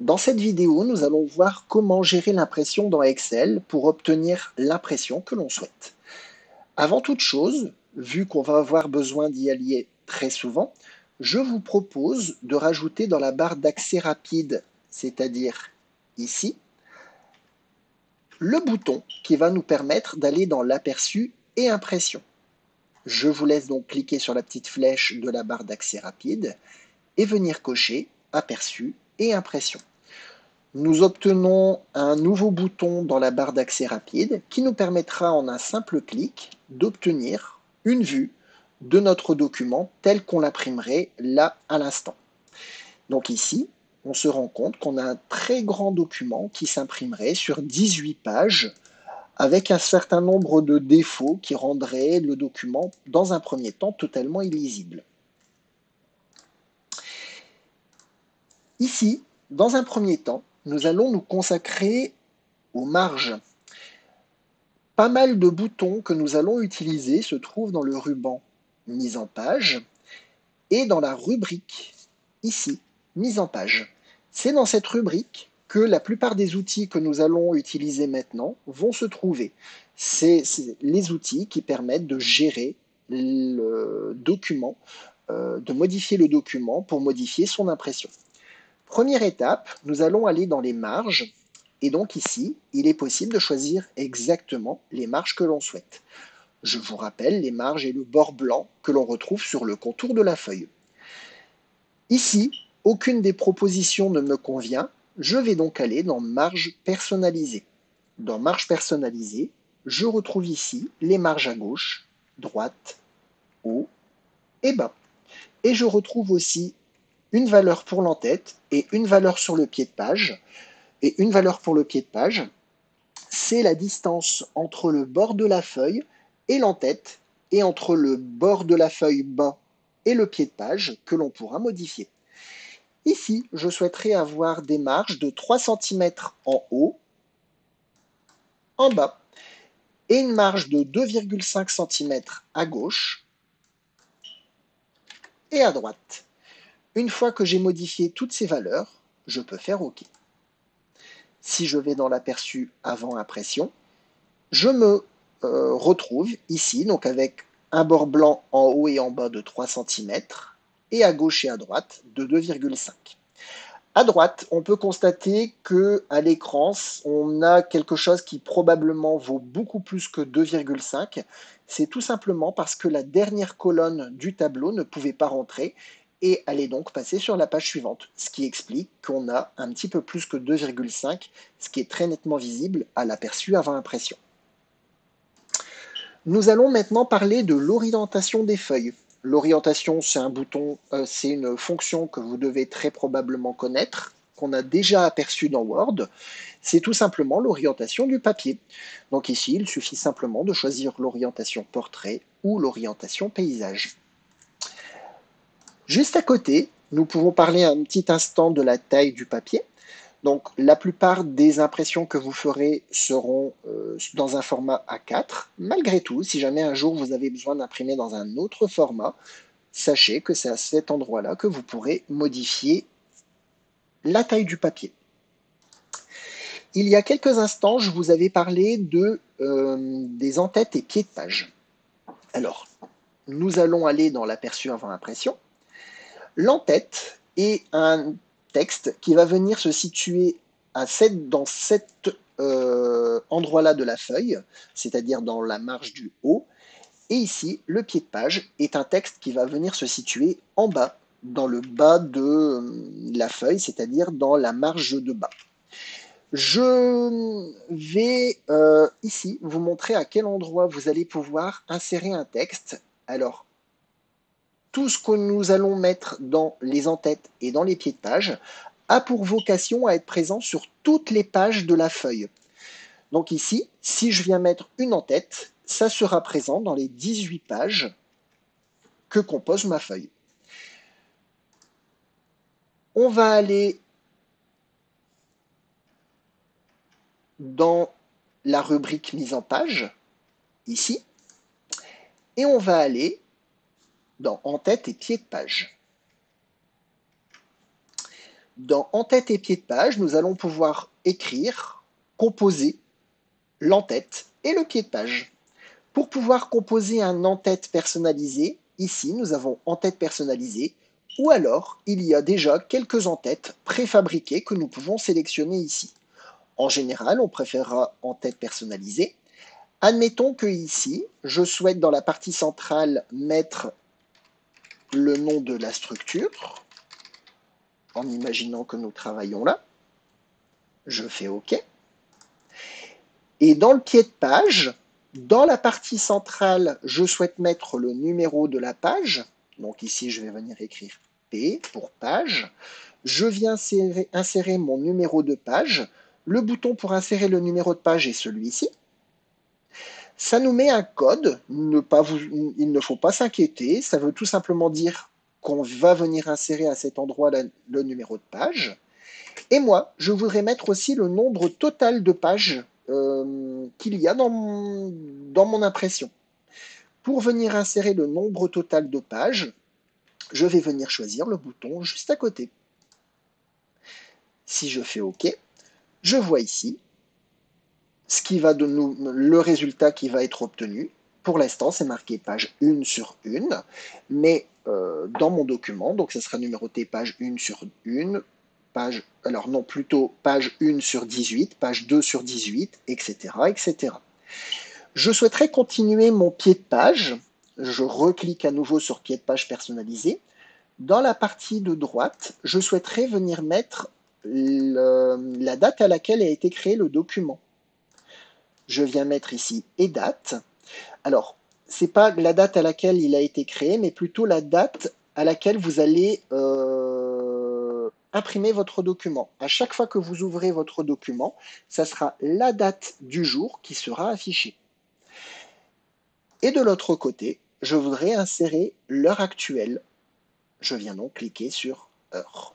Dans cette vidéo, nous allons voir comment gérer l'impression dans Excel pour obtenir l'impression que l'on souhaite. Avant toute chose, vu qu'on va avoir besoin d'y allier très souvent, je vous propose de rajouter dans la barre d'accès rapide, c'est-à-dire ici, le bouton qui va nous permettre d'aller dans l'aperçu et impression. Je vous laisse donc cliquer sur la petite flèche de la barre d'accès rapide et venir cocher aperçu et impression. Nous obtenons un nouveau bouton dans la barre d'accès rapide qui nous permettra en un simple clic d'obtenir une vue de notre document tel qu'on l'imprimerait là à l'instant. Donc ici, on se rend compte qu'on a un très grand document qui s'imprimerait sur 18 pages avec un certain nombre de défauts qui rendraient le document dans un premier temps totalement illisible. Ici, dans un premier temps, nous allons nous consacrer aux marges. Pas mal de boutons que nous allons utiliser se trouvent dans le ruban mise en page et dans la rubrique ici, mise en page. C'est dans cette rubrique que la plupart des outils que nous allons utiliser maintenant vont se trouver. C'est les outils qui permettent de gérer le document, de modifier le document pour modifier son impression. Première étape, nous allons aller dans les marges. Et donc ici, il est possible de choisir exactement les marges que l'on souhaite. Je vous rappelle les marges et le bord blanc que l'on retrouve sur le contour de la feuille. Ici, aucune des propositions ne me convient. Je vais donc aller dans marge personnalisée. Dans marge personnalisée, je retrouve ici les marges à gauche, droite, haut et bas. Et je retrouve aussi une valeur pour l'entête et une valeur sur le pied de page. Et une valeur pour le pied de page, c'est la distance entre le bord de la feuille et l'entête, et entre le bord de la feuille bas et le pied de page que l'on pourra modifier. Ici, je souhaiterais avoir des marges de 3 cm en haut, en bas, et une marge de 2,5 cm à gauche et à droite. Une fois que j'ai modifié toutes ces valeurs, je peux faire OK. Si je vais dans l'aperçu avant impression, je me retrouve ici, donc avec un bord blanc en haut et en bas de 3 cm, et à gauche et à droite de 2,5. À droite, on peut constater qu'à l'écran, on a quelque chose qui probablement vaut beaucoup plus que 2,5. C'est tout simplement parce que la dernière colonne du tableau ne pouvait pas rentrer et elle est donc passée sur la page suivante, ce qui explique qu'on a un petit peu plus que 2,5, ce qui est très nettement visible à l'aperçu avant impression. Nous allons maintenant parler de l'orientation des feuilles. L'orientation, c'est un bouton, c'est une fonction que vous devez très probablement connaître, qu'on a déjà aperçue dans Word. C'est tout simplement l'orientation du papier. Donc ici, il suffit simplement de choisir l'orientation portrait ou l'orientation paysage. Juste à côté, nous pouvons parler un petit instant de la taille du papier. Donc la plupart des impressions que vous ferez seront dans un format A4. Malgré tout, si jamais un jour vous avez besoin d'imprimer dans un autre format, sachez que c'est à cet endroit-là que vous pourrez modifier la taille du papier. Il y a quelques instants, je vous avais parlé des entêtes et pieds de page. Alors, nous allons aller dans l'aperçu avant impression. L'entête est un texte qui va venir se situer dans cet endroit-là de la feuille, c'est-à-dire dans la marge du haut. Et ici, le pied de page est un texte qui va venir se situer en bas, dans le bas de la feuille, c'est-à-dire dans la marge de bas. Je vais ici vous montrer à quel endroit vous allez pouvoir insérer un texte. Alors, tout ce que nous allons mettre dans les entêtes et dans les pieds de page a pour vocation à être présent sur toutes les pages de la feuille. Donc ici, si je viens mettre une entête, ça sera présent dans les 18 pages que compose ma feuille. On va aller dans la rubrique mise en page, ici, et on va aller dans en-tête et pied de page. Dans en-tête et pied de page, nous allons pouvoir écrire, composer l'en-tête et le pied de page. Pour pouvoir composer un en-tête personnalisé, ici nous avons en-tête personnalisé, ou alors il y a déjà quelques en-têtes préfabriquées que nous pouvons sélectionner ici. En général, on préférera en-tête personnalisée. Admettons que ici, je souhaite dans la partie centrale mettre le nom de la structure, en imaginant que nous travaillons là. Je fais OK. Et dans le pied de page, dans la partie centrale, je souhaite mettre le numéro de la page. Donc ici, je vais venir écrire P pour page. Je viens insérer mon numéro de page. Le bouton pour insérer le numéro de page est celui-ci. Ça nous met un code. Il ne faut pas s'inquiéter. Ça veut tout simplement dire qu'on va venir insérer à cet endroit le numéro de page. Et moi, je voudrais mettre aussi le nombre total de pages qu'il y a dans mon impression. Pour venir insérer le nombre total de pages, je vais venir choisir le bouton juste à côté. Si je fais OK, je vois ici le résultat qui va être obtenu. Pour l'instant, c'est marqué page 1 sur 1, mais dans mon document, donc ça sera numéroté page 1 sur 1, plutôt page 1 sur 18, page 2 sur 18, etc., etc. Je souhaiterais continuer mon pied de page. Je reclique à nouveau sur pied de page personnalisé. Dans la partie de droite, je souhaiterais venir mettre la date à laquelle a été créé le document. Je viens mettre ici et date. Alors, ce n'est pas la date à laquelle il a été créé, mais plutôt la date à laquelle vous allez imprimer votre document. À chaque fois que vous ouvrez votre document, ça sera la date du jour qui sera affichée. Et de l'autre côté, je voudrais insérer l'heure actuelle. Je viens donc cliquer sur heure.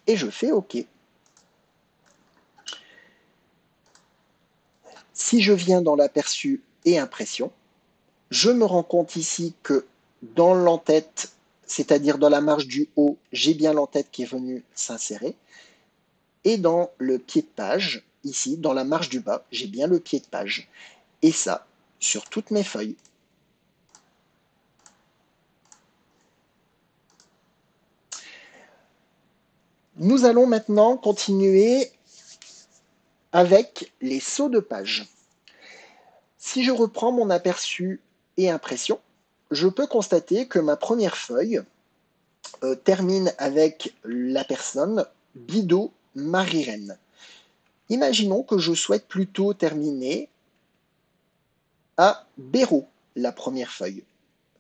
Et je fais OK. Si je viens dans l'aperçu et impression, je me rends compte ici que dans l'en-tête, c'est-à-dire dans la marge du haut, j'ai bien l'en-tête qui est venue s'insérer. Et dans le pied de page, ici, dans la marge du bas, j'ai bien le pied de page. Et ça, sur toutes mes feuilles. Nous allons maintenant continuer avec les sauts de page. Si je reprends mon aperçu et impression, je peux constater que ma première feuille termine avec la personne Bido Marie-Reine. Imaginons que je souhaite plutôt terminer à Béraud, la première feuille.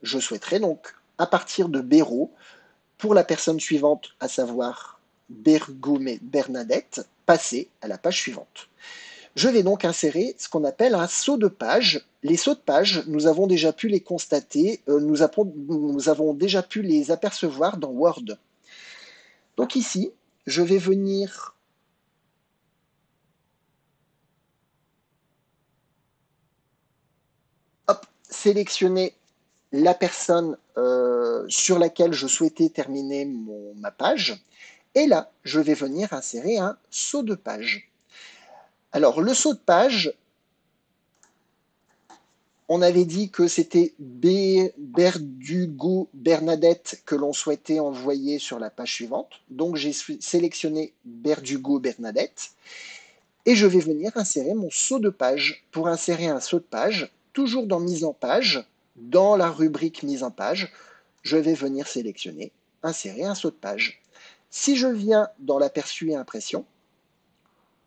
Je souhaiterais donc, à partir de Béraud, pour la personne suivante, à savoir Bergomé Bernadette, passer à la page suivante. Je vais donc insérer ce qu'on appelle un saut de page. Les sauts de page, nous avons déjà pu les constater, nous avons déjà pu les apercevoir dans Word. Donc ici, je vais venir sélectionner la personne sur laquelle je souhaitais terminer ma page. Et là, je vais venir insérer un saut de page. Alors, le saut de page, on avait dit que c'était Berdugo Bernadette que l'on souhaitait envoyer sur la page suivante. Donc, j'ai sélectionné Berdugo Bernadette. Et je vais venir insérer mon saut de page. Pour insérer un saut de page, toujours dans mise en page, dans la rubrique mise en page, je vais venir sélectionner insérer un saut de page. Si je viens dans l'aperçu et impression,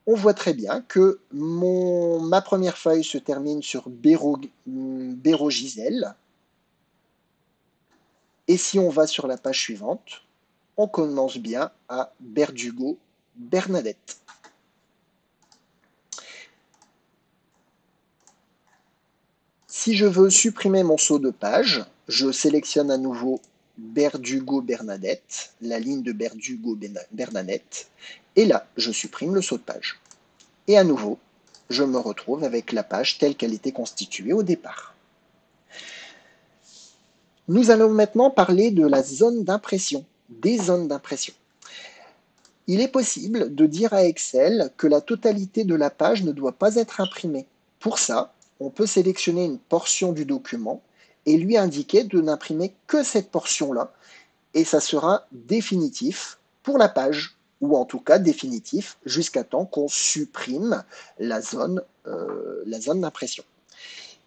on voit très bien que ma première feuille se termine sur Béraud Gisèle. Et si on va sur la page suivante, on commence bien à Berdugo Bernadette. Si je veux supprimer mon saut de page, je sélectionne à nouveau Berdugo Bernadette, la ligne de Berdugo Bernadette, et là, je supprime le saut de page. Et à nouveau, je me retrouve avec la page telle qu'elle était constituée au départ. Nous allons maintenant parler de la zone d'impression, des zones d'impression. il est possible de dire à Excel que la totalité de la page ne doit pas être imprimée. Pour ça, on peut sélectionner une portion du document et lui indiquer de n'imprimer que cette portion-là, et ça sera définitif pour la page, ou en tout cas définitif jusqu'à temps qu'on supprime la zone d'impression.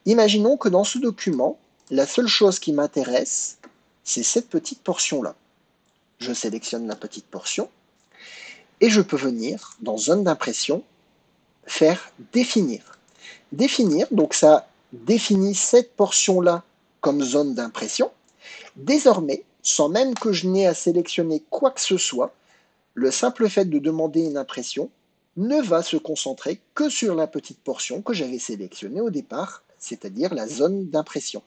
Imaginons que dans ce document, la seule chose qui m'intéresse, c'est cette petite portion-là. Je sélectionne la petite portion et je peux venir dans zone d'impression, faire définir. Définir, donc ça définit cette portion-là comme zone d'impression. Désormais, sans même que je n'ai à sélectionner quoi que ce soit, le simple fait de demander une impression ne va se concentrer que sur la petite portion que j'avais sélectionnée au départ, c'est-à-dire la zone d'impression.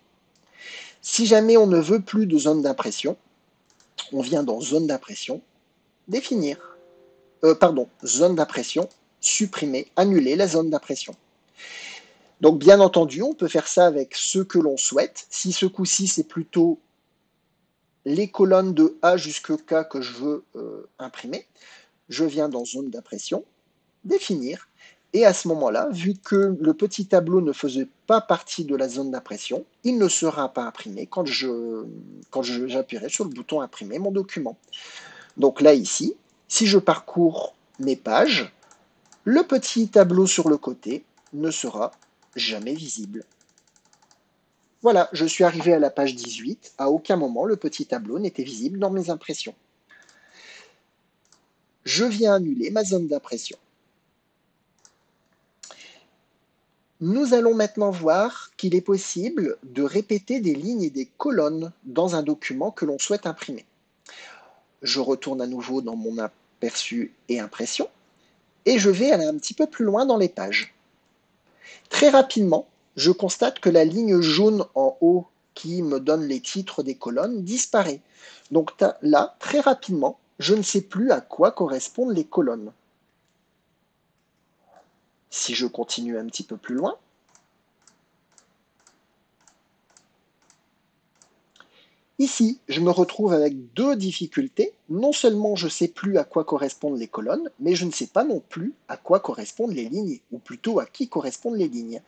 Si jamais on ne veut plus de zone d'impression, on vient dans zone d'impression, définir. Zone d'impression, supprimer, annuler la zone d'impression. Donc bien entendu, on peut faire ça avec ce que l'on souhaite. Si ce coup-ci, c'est plutôt les colonnes de A jusqu'à K que je veux imprimer, je viens dans zone d'impression, définir, et à ce moment-là, vu que le petit tableau ne faisait pas partie de la zone d'impression, il ne sera pas imprimé quand j'appuierai sur le bouton imprimer mon document. Donc là, ici, si je parcours mes pages, le petit tableau sur le côté ne sera jamais visible. Voilà, je suis arrivé à la page 18. À aucun moment, le petit tableau n'était visible dans mes impressions. Je viens annuler ma zone d'impression. Nous allons maintenant voir qu'il est possible de répéter des lignes et des colonnes dans un document que l'on souhaite imprimer. Je retourne à nouveau dans mon aperçu et impression et je vais aller un petit peu plus loin dans les pages. Très rapidement, je constate que la ligne jaune en haut qui me donne les titres des colonnes disparaît. Donc là, très rapidement, je ne sais plus à quoi correspondent les colonnes. Si je continue un petit peu plus loin, ici, je me retrouve avec deux difficultés. Non seulement je ne sais plus à quoi correspondent les colonnes, mais je ne sais pas non plus à quoi correspondent les lignes, ou plutôt à qui correspondent les lignes.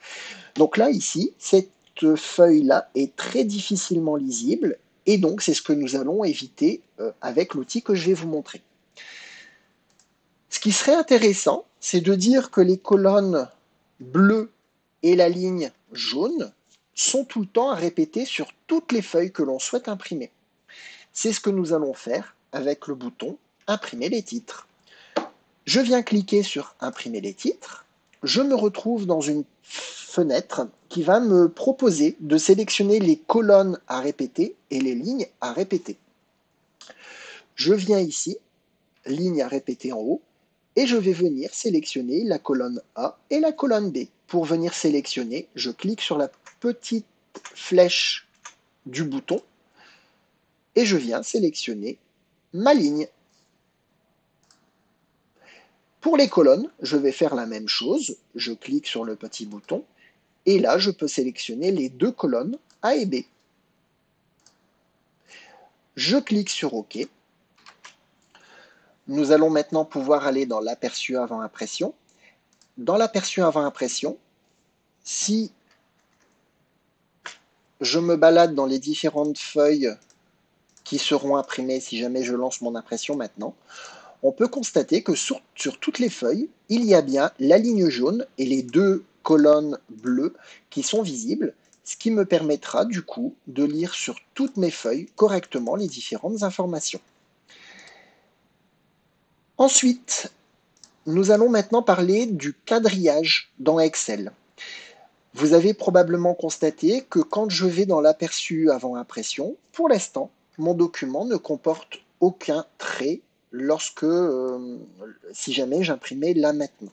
Donc là, ici, cette feuille-là est très difficilement lisible, et donc c'est ce que nous allons éviter avec l'outil que je vais vous montrer. Ce qui serait intéressant, c'est de dire que les colonnes bleues et la ligne jaune sont tout le temps à répéter sur toutes les feuilles que l'on souhaite imprimer. C'est ce que nous allons faire avec le bouton Imprimer les titres. Je viens cliquer sur Imprimer les titres. Je me retrouve dans une fenêtre qui va me proposer de sélectionner les colonnes à répéter et les lignes à répéter. Je viens ici, ligne à répéter en haut, et je vais venir sélectionner la colonne A et la colonne B. Pour venir sélectionner, je clique sur la petite flèche du bouton et je viens sélectionner ma ligne. Pour les colonnes, je vais faire la même chose. Je clique sur le petit bouton et là, je peux sélectionner les deux colonnes A et B. Je clique sur OK. Nous allons maintenant pouvoir aller dans l'aperçu avant impression. Dans l'aperçu avant impression, si je me balade dans les différentes feuilles qui seront imprimées si jamais je lance mon impression maintenant, on peut constater que sur toutes les feuilles, il y a bien la ligne jaune et les deux colonnes bleues qui sont visibles, ce qui me permettra du coup de lire sur toutes mes feuilles correctement les différentes informations. Ensuite, nous allons maintenant parler du quadrillage dans Excel. Vous avez probablement constaté que quand je vais dans l'aperçu avant impression, pour l'instant, mon document ne comporte aucun trait si jamais j'imprimais là maintenant.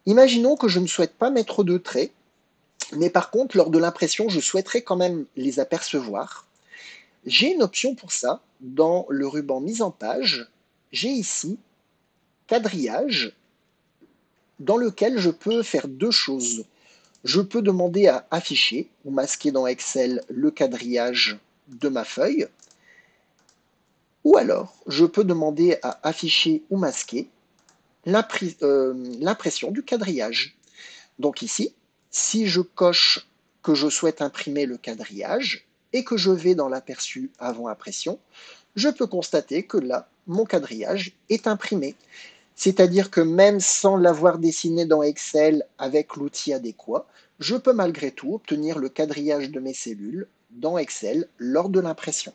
Imaginons que je ne souhaite pas mettre de traits, mais par contre, lors de l'impression, je souhaiterais quand même les apercevoir. J'ai une option pour ça. Dans le ruban mise en page, j'ai ici quadrillage, dans lequel je peux faire deux choses. Je peux demander à afficher ou masquer dans Excel le quadrillage de ma feuille. Ou alors, je peux demander à afficher ou masquer l'impression du quadrillage. Donc ici, si je coche que je souhaite imprimer le quadrillage et que je vais dans l'aperçu avant impression, je peux constater que là, mon quadrillage est imprimé. C'est-à-dire que même sans l'avoir dessiné dans Excel avec l'outil adéquat, je peux malgré tout obtenir le quadrillage de mes cellules dans Excel lors de l'impression.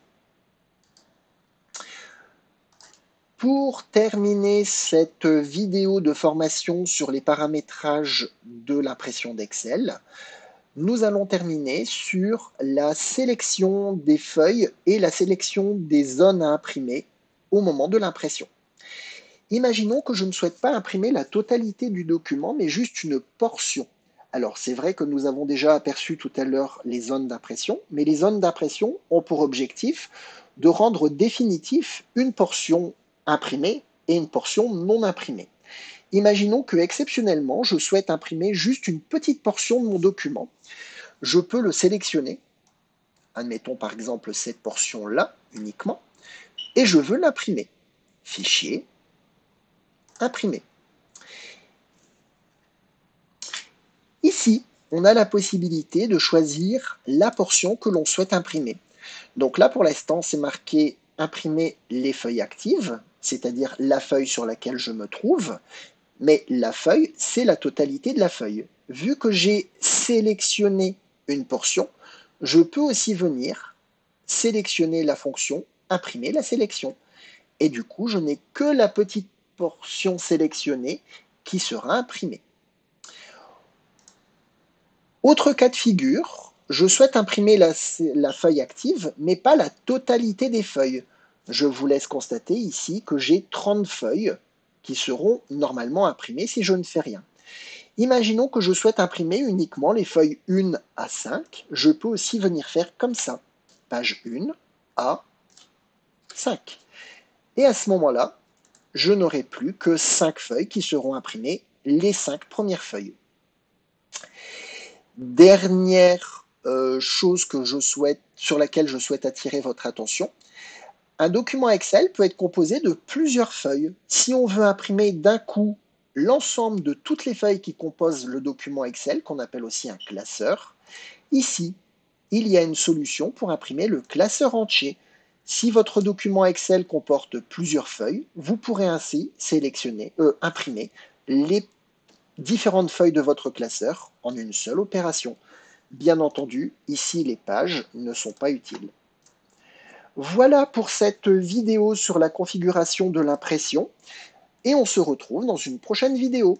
Pour terminer cette vidéo de formation sur les paramétrages de l'impression d'Excel, nous allons terminer sur la sélection des feuilles et la sélection des zones à imprimer au moment de l'impression. Imaginons que je ne souhaite pas imprimer la totalité du document, mais juste une portion. Alors, c'est vrai que nous avons déjà aperçu tout à l'heure les zones d'impression, mais les zones d'impression ont pour objectif de rendre définitif une portion imprimée et une portion non imprimée. Imaginons que, exceptionnellement, je souhaite imprimer juste une petite portion de mon document. Je peux le sélectionner, admettons par exemple cette portion-là uniquement, et je veux l'imprimer. Fichier, imprimer. Ici, on a la possibilité de choisir la portion que l'on souhaite imprimer. Donc là, pour l'instant, c'est marqué imprimer les feuilles actives, c'est-à-dire la feuille sur laquelle je me trouve, mais la feuille, c'est la totalité de la feuille. Vu que j'ai sélectionné une portion, je peux aussi venir sélectionner la fonction imprimer la sélection. Et du coup, je n'ai que la petite portion sélectionnée qui sera imprimée. Autre cas de figure, je souhaite imprimer la feuille active, mais pas la totalité des feuilles. Je vous laisse constater ici que j'ai 30 feuilles qui seront normalement imprimées si je ne fais rien. Imaginons que je souhaite imprimer uniquement les feuilles 1 à 5. Je peux aussi venir faire comme ça. Page 1 à 5. Et à ce moment-là, je n'aurai plus que 5 feuilles qui seront imprimées, les 5 premières feuilles. Dernière chose sur laquelle je souhaite attirer votre attention, un document Excel peut être composé de plusieurs feuilles. Si on veut imprimer d'un coup l'ensemble de toutes les feuilles qui composent le document Excel, qu'on appelle aussi un classeur, ici, il y a une solution pour imprimer le classeur entier. Si votre document Excel comporte plusieurs feuilles, vous pourrez ainsi imprimer les différentes feuilles de votre classeur en une seule opération. Bien entendu, ici les pages ne sont pas utiles. Voilà pour cette vidéo sur la configuration de l'impression et on se retrouve dans une prochaine vidéo.